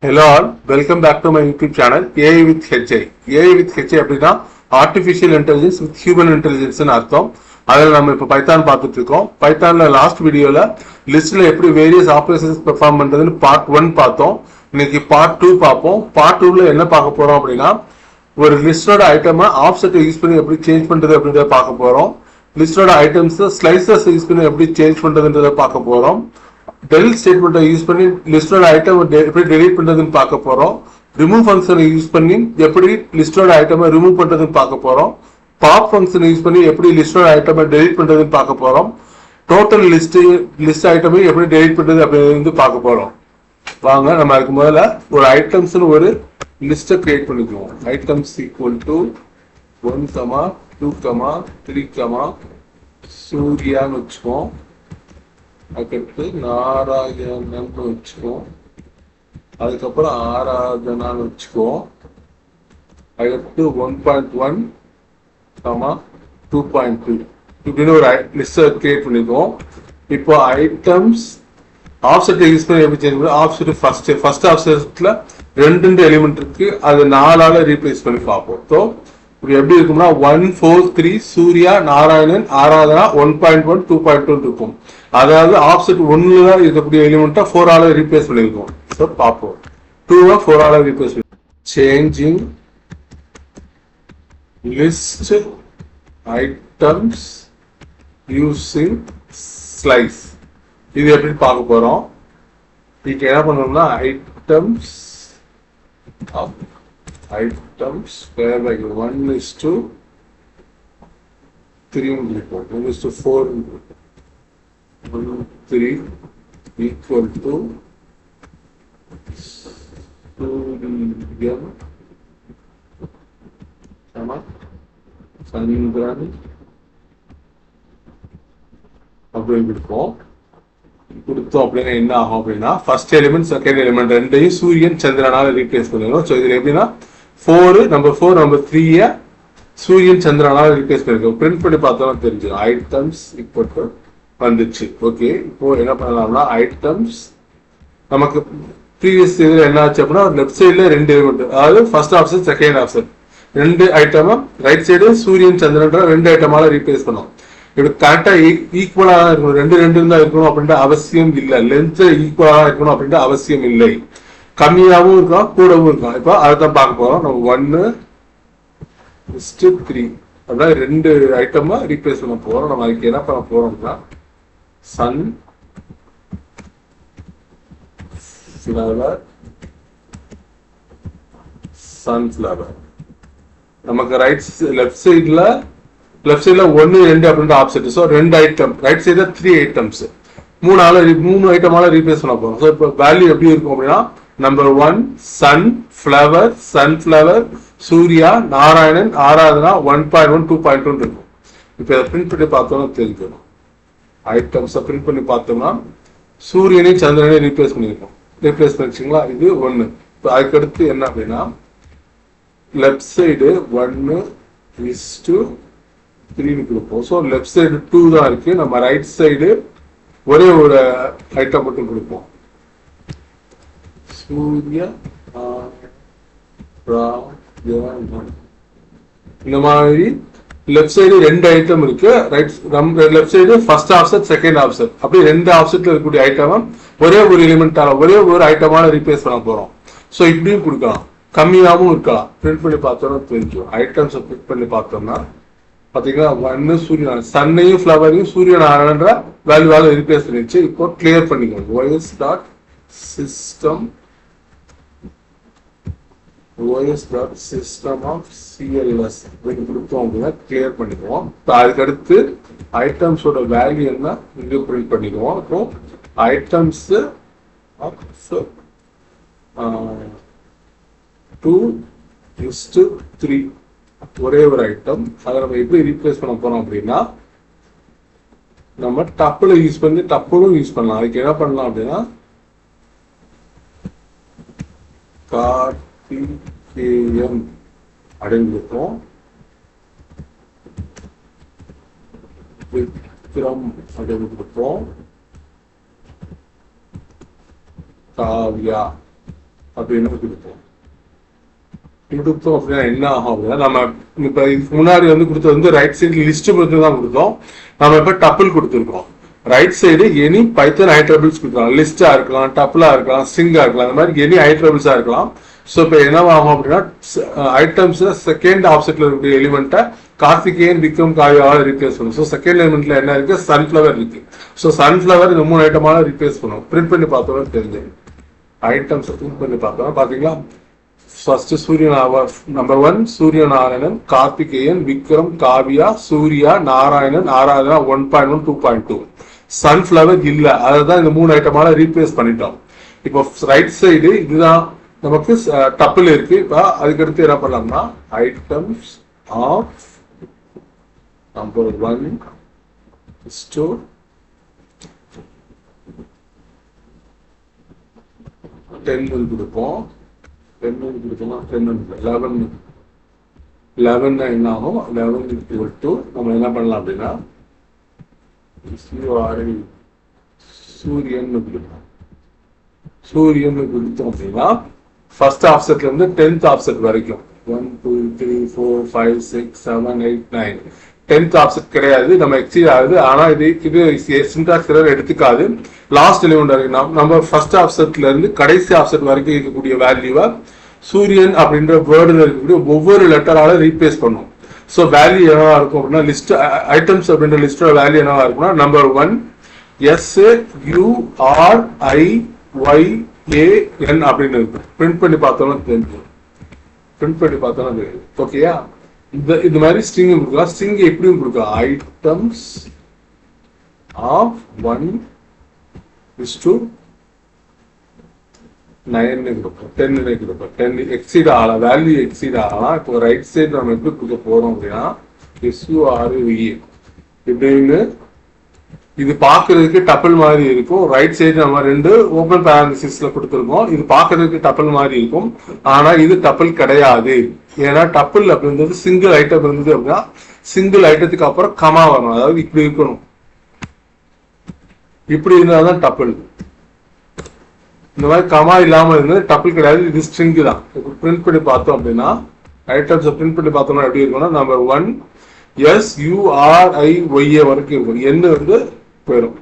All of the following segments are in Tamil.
Hello all, welcome back to my YouTube channel AI with HI. AI with HI அப்படின்னா ஆர்டிஃபிஷியல் இன்டெலிஜென்ஸ் வித் ஹியூமன் இன்டெலிஜென்ஸ்னு அர்த்தம். அதில் நம்ம இப்போ பைத்தான் பார்த்துட்டு இருக்கோம். பைத்தான்ல லாஸ்ட் வீடியோல லிஸ்ட்ல எப்படி வேரியஸ் ஆப்ரேஷன்ஸ் பெர்ஃபார்ம் பண்றதுன்னு பார்ட் 1 பார்த்தோம். இன்னைக்கு பார்ட் 2 பார்ப்போம். பார்ட் 2ல என்ன பார்க்க போறோம் அப்படின்னா ஒரு லிஸ்டோட ஐட்டமை ஆஃப்செட் யூஸ் பண்ணி எப்படி சேஞ்ச் பண்றது அப்படின்றத பார்க்க போறோம். லிஸ்டோட ஐட்டம்ஸ் ஸ்லைசஸ் யூஸ் பண்ணி எப்படி சேஞ்ச் பண்றதுன்றத பார்க்க போறோம். டெல் ஸ்டேட்மெண்ட்டை யூஸ் பண்ணி லிஸ்டோட ஐட்டம் எப்படி டெலீட் பண்றதுன்னு பார்க்க போறோம். ரிமூவ் ஃபங்க்ஷனை யூஸ் பண்ணி எப்படி லிஸ்டோட ஐட்டமை ரிமூவ் பண்றதுன்னு பார்க்க போறோம். பாப் ஃபங்க்ஷனை யூஸ் பண்ணி எப்படி லிஸ்டோட ஐட்டமை டெலீட் பண்றதுன்னு பார்க்க போறோம். டோட்டல் லிஸ்ட் ஐட்டமை எப்படி டெலீட் பண்றது அப்படின்னு பார்க்க போறோம். வாங்க நம்ம அதுக்கு முதல்ல ஒரு ஐட்டம்ஸ்னு ஒரு லிஸ்ட்டை கிரியேட் பண்ணிக்குவோம். ஐட்டம்ஸ் ஈக்குவல் டு 1, 2, 3, சூர்யான்னு வச்சுக்கோம். அதுக்கடுத்து நாராயணன் வச்சுக்குவோம். அதுக்கப்புறம் ஆராதனான்னு வச்சுக்குவோம். அதுக்கடுத்து 1.1, 2.2 இப்படின்னு ஒரு லிஸ்ட் கிரியேட் பண்ணிக்குவோம். இப்போ ஐட்டம்ஸ் ஆஃப்செட் யூஸ் பண்ணி எப்படி சேஞ்ச் பண்ணுவோம். ஆஃப்செட் ஃபர்ஸ்ட் ஆஃப்செட்ல 2 எலிமெண்ட் இருக்கு, அது 4ஆல ரீப்ளேஸ் பண்ணி பார்ப்போம். ஸோ இப்படி எப்படி இருக்கும்னா 1, 4, 3 சூர்யா, நாராயணன், ஆராதனா 1.1, 2.2 இருக்கும். அதாவது ஆப்செட் 1ல தான் இருக்கக்கூடிய எலிமெண்ட்டை 4ஆல ரீப்ளேஸ் பண்ணிருக்கோம். ஸோ பார்ப்போம். 2 4ஆல ரீப்ளேஸ் பண்ணி changing list items using slice இது எப்படி பார்க்க போறோம். இதுக்கு என்ன பண்ணணும்னா items where like 1:3 report 1:4 1, 3 equal to Suryan, Chandran அப்படின்னு இருக்கும். கொடுத்தோம் அப்படின்னா என்ன ஆகும் அப்படின்னா ஃபர்ஸ்ட் எலிமெண்ட் செகண்ட் எலிமெண்ட் ரெண்டையும் சூரியன் சந்திரனால ரீப்ளேஸ் பண்ணிடுவோம். ஸோ இதுல எப்படின்னா 4 நம்பர் 3 சூரியன் சந்திரனால ரீப்ளேஸ் பண்ணிருக்கோம். பிரிண்ட் பண்ணி பார்த்தோம்னா தெரிஞ்சிடும். ஐட்டம்ஸ் இப்போ வந்துச்சு. ஓகே, இப்போ என்ன பண்ணலாம்னா ஐட்டம்ஸ் நமக்கு ப்ரீவியஸ் இதுல என்ன ஆச்சு அப்படின்னா லெஃப்ட் சைட்ல 2 எலிமெண்ட், அதாவது ஃபர்ஸ்ட் ஆப்ஷன் செகண்ட் ஆப்ஷன் 2 ஐட்டமும் ரைட் சைடு சூரியன் சந்திரன்ற 2 ஐட்டமால ரீப்ளேஸ் பண்ணோம். இப்படி கரெக்டா ஈக்குவலா தான் இருக்கணும். 2 தான் இருக்கணும் அப்படின்ற அவசியம் இல்லை. லென்த் ஈக்குவலா இருக்கணும் அப்படின்ற அவசியம் இல்லை. கம்மியாகவும் இருக்கலாம் கூடவும் இருக்கலாம். இப்போ அதுதான் பார்க்க போறோம். நம்ம 1:3 அப்படின்னா 2 ஐட்டமா ரீப்ளேஸ் பண்ண போறோம். நம்ம அதுக்கு என்ன பண்ண போறோம்னா சன்ஃபிளவர் நமக்கு லெஃப்ட் சைட்ல 1, 2 அப்படின்ற ஆப்செட். ஸோ 2 ஐட்டம் ரைட் சைட்ல 3 ஐட்டம்ஸ் 3 ஐட்டமால ரீப்ளேஸ் பண்ண போறோம். ஸோ இப்போ வேல்யூ எப்படி இருக்கும் அப்படின்னா நம்பர் 1 சன்ஃபிளவர் சூர்யா, நாராயணன், ஆராதனா 1.1, 2.2 இருக்கும். இப்போ இதை பிரிண்ட் பண்ணி பார்த்தோம்னா தெரிஞ்சிடும். ஐட்டம்ஸை பிரிண்ட் பண்ணி பார்த்தோம்னா சூரியனையும் சந்திரனையும் ரீப்ளேஸ் பண்ணிருக்கீங்களா. இது 1. இப்போ அதுக்கடுத்து என்ன அப்படின்னா லெஃப்ட் சைடு 1:3 கொடுப்போம். ஸோ லெஃப்ட் சைடு 2 தான் இருக்கு. நம்ம ரைட் சைடு ஒரே ஒரு ஐட்டம் மட்டும் கொடுப்போம். சூர்யா இந்த மாதிரி லெஃப்ட் சைடு 2 ஐட்டம் இருக்கு. Left side first offset second offset அப்படி 2 ஆப்செட்ல இருக்கக்கூடிய ஐட்டம் ஒரே ஒரு எலிமெண்டால ஒரே ஒரு ஐட்டமால ரீப்ளேஸ் பண்ண போறோம். ஸோ இப்படியும் கொடுக்கலாம், கம்மியாகவும் இருக்கலாம். பிரிண்ட் பண்ணி பார்த்தோம்னா தெரிஞ்சும். ஐட்டம்ஸை பிரிண்ட் பண்ணி பார்த்தோம்னா பாத்தீங்கன்னா 1 சூரியன் சன்னையும் ஃபிளவரையும் சூரியன் ஆரன்ற வேல்யூவால ரீப்ளேஸ் பண்ணிடுச்சு. இப்போ கிளியர் பண்ணிக்கோங்க. os.system of CLS கொடுத்தோம் அப்படின்னா கிளியர் பண்ணிக்குவோம். அதுக்கடுத்து ஐட்டம்ஸோட வேல்யூ என்ன இங்க பிரிண்ட் பண்ணிக்குவோம். இப்போ ஐட்டம்ஸ் 2:3 ஒரே ஒரு ஐட்டம். அதை நம்ம எப்படி ரீப்ளேஸ் பண்ண போறோம் அப்படின்னா நம்ம டப்புல யூஸ் பண்ணலாம். அதுக்கு என்ன பண்ணலாம் அப்படின்னா கார்த்திகேயன் அப்படின்னு கொடுப்போம். விக்ரம் அப்படின்னு கொடுப்போம். காவ்யா அப்படின்னு கொடுப்போம். கொடுத்தோம் அப்படின்னா என்ன ஆகும் அப்படின்னா, நம்ம இப்ப இதுக்கு முன்னாடி கொடுத்தது ரைட் சைடு லிஸ்ட் பொறுத்து தான் கொடுத்தோம். நம்ம இப்ப டப்பிள் கொடுத்துருக்கோம். ரைட் சைடு எனி பைத்தன் ஐட்ரபிள்ஸ் கொடுக்கலாம். லிஸ்டா இருக்கலாம், டப்பிளா இருக்கலாம், ஸ்ட்ரிங்கா இருக்கலாம், அந்த மாதிரி எனி ஐட்ரபிள்ஸா இருக்கலாம். ஸோ இப்போ என்ன ஆகும் அப்படின்னா, ஐட்டம்ஸ்ல செகண்ட் ஆப்செட்ல இருக்கக்கூடிய எலிமெண்ட்டை கார்த்திகேயன், விக்ரம், காவியாவால ரீப்ளேஸ் பண்ணும். ஸோ செகண்ட் எலிமெண்ட்ல என்ன இருக்கு? சன்ஃபிளவர் இருக்கு. ஸோ சன்ஃபிளவர் இந்த 3 ஐட்டமால ரீப்ளேஸ் பண்ணும். பிரிண்ட் பண்ணி பார்த்தோம்னா தெரிஞ்சு ஐட்டம்ஸ் பிரிண்ட் பண்ணி பார்த்தோம்னா பாத்தீங்களா, ஃபர்ஸ்ட் நம்பர் 1 சூரிய நாராயணன், கார்த்திகேயன், விக்ரம், காவியா, சூர்யா, நாராயணன், ஆராதனா 1.1 2.2. சன்ஃபிளவர் இல்ல, அதுதான் இந்த 3 ஐட்டமால ரீப்ளேஸ் பண்ணிட்டோம். இப்போ ரைட் சைடு இதுதான் நமக்கு டப்பிள் இருக்கு. இப்ப அதுக்கடுத்து என்ன பண்ணலாம்னா, ஐட்டம்ஸ் ஆஃப் நம்பர் 1 to 10 கொடுப்போம். 10 கொடுத்தோம்னா 10 11 என்ன ஆகும்? 11 equal to நம்ம என்ன பண்ணலாம் அப்படின்னா, சூரியன் கொடுப்போம். சூரியன் கொடுத்தோம் அப்படின்னா ஃபர்ஸ்ட் ஆப்செட்ல இருந்து 10th ஆப்செட் வரைக்கும் 1 2 3 4 5 6 7 8 9 10th ஆப்செட் கிடையாது, நம்ம எக்ஸீட் ஆகுது. ஆனா இது சின்டாக்ஸ் எரர் எடுத்துக்காது. லாஸ்ட் எலிமெண்ட் வரைக்கும் நம்ம ஃபர்ஸ்ட் ஆப்செட்ல இருந்து கடைசி ஆப்செட் வரைக்கும் இருக்கக்கூடிய வேல்யூவை சூரியன் அப்படின்ற வேர்டுல இருக்கக்கூடிய ஒவ்வொரு லெட்டரால ரீப்ளேஸ் பண்ணும். ஸோ வேல்யூ என்னவா இருக்கும் அப்படின்னா, லிஸ்ட் ஐட்டம்ஸ் அப்படின்ற லிஸ்டோட வேல்யூ என்னவா இருக்கும்னா, நம்பர் 1 SURIYAN அப்படின்னு இருக்கு. பிரிண்ட் பண்ணி பார்த்தோம்னா தெரிஞ்சு, பிரிண்ட் பண்ணி பார்த்தோம்னா தெரியும். ஓகேயா? இந்த மாதிரி ஸ்ட்ரிங் கொடுக்கலாம். ஸ்ட்ரிங் எப்படியும் கொடுக்கலாம். ஐட்டம்ஸ் ஆஃப் 1 to 9 கொடுப்போம், 10 கொடுப்போம். 10 எக்ஸீட் ஆகலாம், வேல்யூ எக்ஸீட் ஆகலாம். இப்போ ரைட் சைடு நம்ம எப்படி கொடுக்க போறோம் அப்படின்னா, SURVA இப்படின்னு இது பாக்குறதுக்கு டப்பிள் மாதிரி இருக்கும். ரைட் சைடு நம்ம 2 ஓபன் பேரந்திசிஸ்ல கொடுத்துருக்கோம். இது பாக்குறதுக்கு டப்பிள் மாதிரி இருக்கும், ஆனா இது டப்பிள் கிடையாது. ஏன்னா டப்பிள் அப்படின்றது சிங்கிள் ஐட்டம் இருந்தது அப்படின்னா சிங்கிள் ஐட்டத்துக்கு அப்புறம் கமா வரணும். அதாவது இப்படி இருக்கணும், இப்படி இருந்தாதான் டப்பிள். இந்த மாதிரி கமா இல்லாம இருந்தது டப்பிள் கிடையாது. இது ஸ்ட்ரிங் தான். பிரிண்ட் பண்ணி பார்த்தோம் அப்படின்னா, ஐட்டம்ஸ் பிரிண்ட் பண்ணி பார்த்தோம்னா எப்படி இருக்கும்னா, நம்பர் 1 SURIYA வரைக்கும் இருக்கும். என்ன போயிடும்.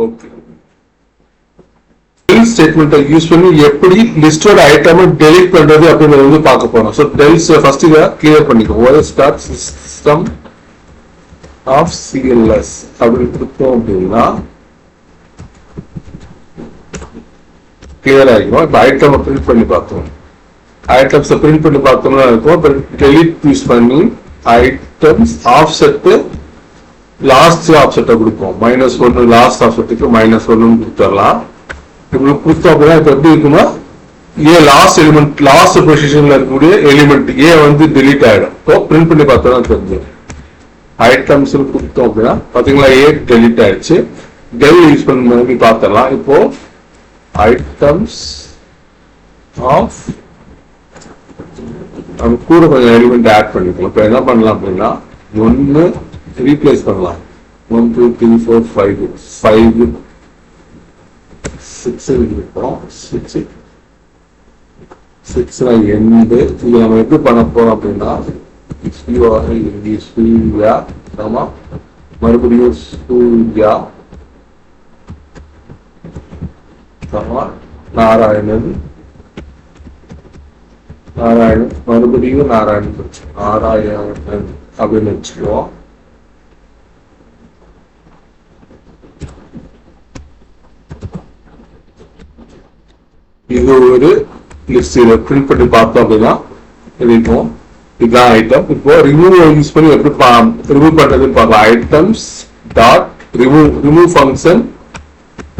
ஓகே, ஸ்டேட்மெண்ட்டை யூஸ் பண்ணி எப்படி லிஸ்டோட ஐட்டமை டெலீட் பண்றது அப்படிங்கறது பார்க்க போறோம். ஸோ டெல்ஸ் ஃபர்ஸ்ட் இதை கிளியர் பண்ணிக்கோ. ஸ்டார்ட் சிஸ்டம் ஆஃப் CLS அப்படின்னு கொடுத்தோம் அப்படின்னா கிளியர் ஆகிடும். இப்போ ஐட்டம் பிரிண்ட் பண்ணி பார்த்தோம். ஐட்டம்ஸ் பிரிண்ட் பண்ணி பார்த்தோம்னா இருக்கும். இப்போ டெலீட் யூஸ் பண்ணி ஐட்டம்ஸ் ஆஃப்செட் லாஸ்ட் ஆப்செட்டை கொடுப்போம். -1 லாஸ்ட் ஆப்செட்டுக்கு -1 கொடுத்துடலாம். இப்படி கொடுத்தோம் அப்படின்னா இப்ப எப்படி இருக்குன்னா, ஏ லாஸ்ட் எலிமெண்ட் லாஸ்ட் பொசிஷன்ல இருக்கக்கூடிய எலிமெண்ட் ஏ டெலீட் ஆயிடும். இப்போ பிரிண்ட் பண்ணி பார்த்தோம்னா தெரிஞ்சு ஐட்டம்ஸ் கொடுத்தோம் அப்படின்னா பாத்தீங்களா, ஏ டெலீட் ஆயிடுச்சு. டெல் யூஸ் பண்ணி பார்த்தலாம். இப்போ ஐட்டம்ஸ் ஆஃப் நம்ம கூட கொஞ்சம் எலிமெண்ட் ஆட் பண்ணிக்கலாம். இப்போ என்ன பண்ணலாம் அப்படின்னா, 1 ரீப்ளேஸ் பண்ணலாம். 1 2 3 4 5 5 6 இருக்கும். 6 எண்டு. இது நம்ம எப்படி பண்ண போறோம் அப்படின்னா, சூர்யா மறுபடியும் சூர்யா நாராயணன் மறுபடியும் நாராயணன் அப்படின்னு வச்சுக்குவோம். இது ஒரு லிஸ்ட். இதை பிரிண்ட் பண்ணி பார்த்தோம் அப்படின்னா இருக்கும். இதுதான் ஐட்டம். இப்போ ரிமூவ் யூஸ் பண்ணி எப்படி ரிமூவ் பண்றதுன்னு பார்க்கலாம். Items dot remove function.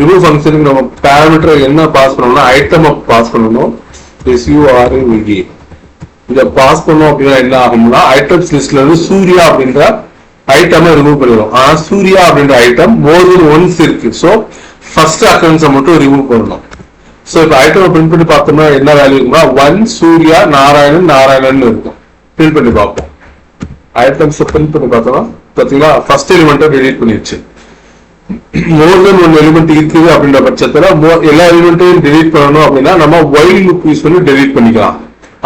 Remove ஃபங்க்ஷனுக்கு நம்ம பேராமீட்டர் என்ன பாஸ் பண்ணணும்னா ஐட்டம் பாஸ் பண்ணணும். SURVA இதை பாஸ் பண்ணோம் அப்படின்னா என்ன ஆகும்னா, ஐட்டம்ஸ் லிஸ்ட்ல இருந்து சூர்யா அப்படின்ற ஐட்டமை ரிமூவ் பண்ணிடும். ஆனா சூர்யா அப்படின்ற ஐட்டம் மோர் தென் ஒன்ஸ் இருக்கு. ஸோ ஃபர்ஸ்ட் அக்கௌண்ட்ஸை மட்டும் ரிமூவ் பண்ணணும். ஸோ இப்போ ஐட்டம் பிரிண்ட் பண்ணி பார்த்தோம்னா என்ன வேல்யூ இருக்குன்னா, 1 சூர்யா நாராயணன் இருக்கும். பிரிண்ட் பண்ணி பார்ப்போம். ஐட்டம்ஸ் பிரிண்ட் பண்ணி பார்த்தோம்னா பாத்தீங்களா, ஃபர்ஸ்ட் எலிமெண்ட்டை டெலீட் பண்ணிடுச்சு. மோர் தென் ஒன் எலிமெண்ட் இருக்குது அப்படின்ற பட்சத்துல எல்லா எலிமெண்ட்டையும் டெலீட் பண்ணணும் அப்படின்னா நம்ம வைல் லூப் யூஸ் பண்ணி டெலீட் பண்ணிக்கலாம்.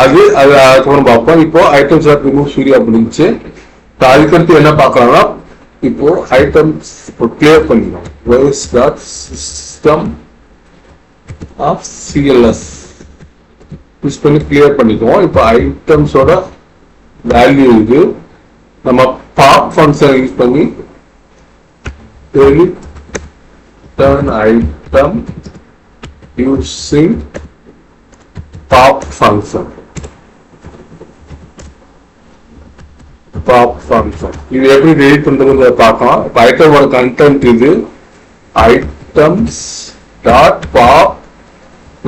அது அதுக்கப்புறம் பார்ப்போம். இப்போ ஐட்டம்ஸ் டாட் ரிமூவ் சூர்யா அப்படின்னுச்சு. அதுக்கடுத்து என்ன பார்க்கலாம்னா இப்போ ஐட்டம்ஸ் இப்போ கிளியர் பண்ணிக்கலாம். Wise dot system of CLS use பண்ணி கிளியர் பண்ணிக்குவோம். இப்போ ஐட்டம்ஸோட வேல்யூ இது நம்ம பாப் ஃபங்க்ஷன் யூஸ் பண்ணி return item using pop function. இது எப்படி delete பண்றதுன்னு பார்க்கலாம். இப்போ ஐட்டமோட கண்டென்ட் இது items dot pop.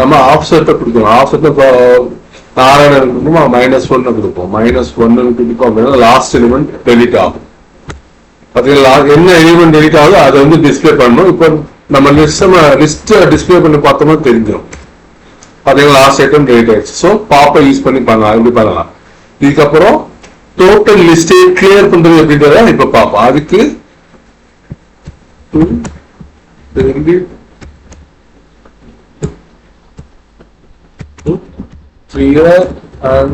நம்ம ஆஃப்செட்டை கொடுக்கணும். ஆஃப்செட்டை -1 கொடுப்போம். -1 கொடுப்போம் அப்படின்னா லாஸ்ட் எலிமெண்ட் டெலிட் ஆகும். என்ன எலிமெண்ட் டெலிட் ஆகுதோ அதை வந்து டிஸ்பிளே பண்ணணும். இப்போ நம்ம லிஸ்ட் டிஸ்பிளே பண்ணி பார்த்தோம்னா தெரிஞ்சிடும். பாத்தீங்கன்னா லாஸ்ட் ஐட்டம் டெலிட் ஆயிடுச்சு. ஸோ பாப்பை யூஸ் பண்ணி பண்ணலாம். எப்படி பண்ணலாம்? இதுக்கப்புறம் டோட்டல் லிஸ்டை கிளியர் பண்றது எப்படின்றத இப்ப பார்ப்போம். அதுக்கு clear and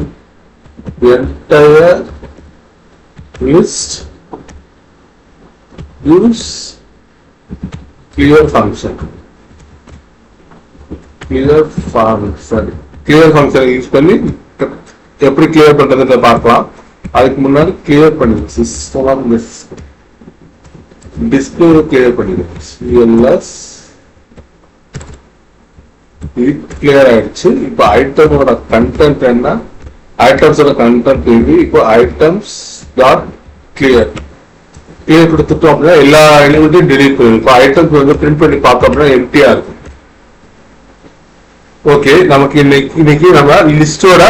entire list use clear function use பண்ணி எப்படி கிளியர் பண்றதுன்னு பார்க்கலாம். அதுக்கு முன்னாடி கிளியர் பண்ணிடுங்க. சிஸ்டம் ஆஃப் டிஸ்பிளே கிளியர் பண்ணிடுங்க. சிஎல்எஸ் இது கிளியர் ஆயிடுச்சு. இப்போ ஐட்டமோட கண்டென்ட் என்ன? ஐட்டம்ஸோட கண்டென்ட் இது. இப்போ ஐட்டம்ஸ் டாட் கிளியர் கொடுத்துட்டோம் அப்படின்னா எல்லா எலிமெண்ட்டையும் டெலீட் பண்ணிடும். இப்போ ஐட்டம்ஸ் வந்து பிரிண்ட் பண்ணி பார்த்தோம் அப்படின்னா எம்டியா இருக்கும். ஓகே, நமக்கு இன்னைக்கு நம்ம லிஸ்டோட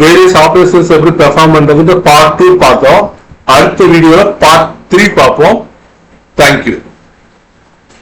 வேரியஸ் ஆபரேஷன்ஸ் எப்படி பெர்ஃபார்ம் பண்றது பார்ட் 2 பார்த்தோம். அடுத்த வீடியோல பார்ட் 3 பார்ப்போம். தேங்க்யூ.